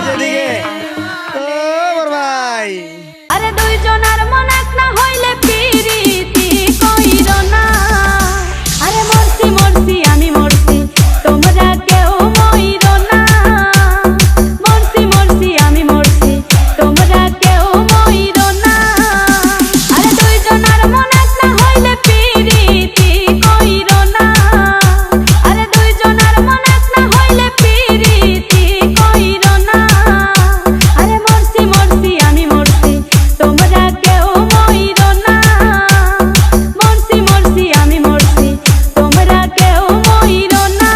এদিকে ও বড় ভাই আরে দুইজনের মন এক না হইলে পিরিতি কইরো না আরে মরছি মরছি আমি মরছি তোমরা কেউ মইরো না মরছি মরছি আমি মরছি তোমরা কেউ মইরো না আরে দুইজনের মন এক না হইলে পিরিতি কইরো না আরে দুইজনের মন এক না হইলে পিরিতি কইরো না আরে মরছি মরছি আমি মরছি তোমরা কেউ মইরো না মরছি মরছি আমি মরছি তোমরা কেউ মইরো না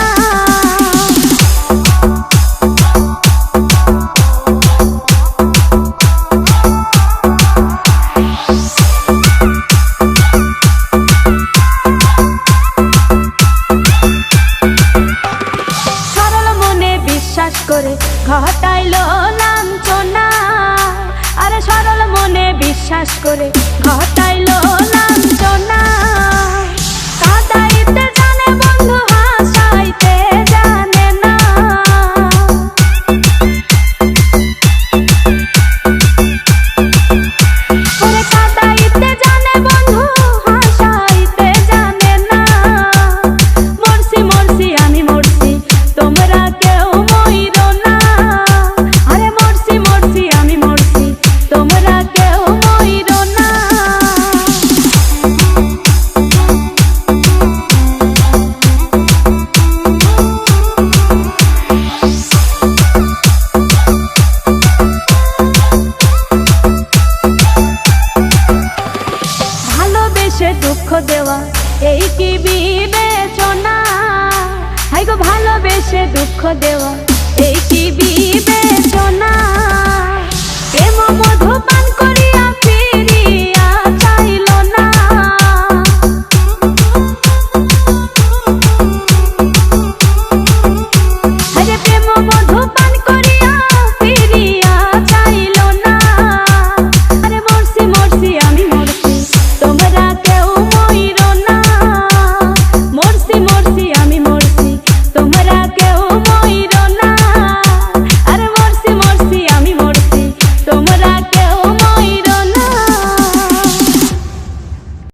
সরল মনে বিশ্বাস করে ঘটাইলো লাঞ্ছনা আরে সরল মনে বিশ্বাস করে ঘটাইলো লাঞ্ছনা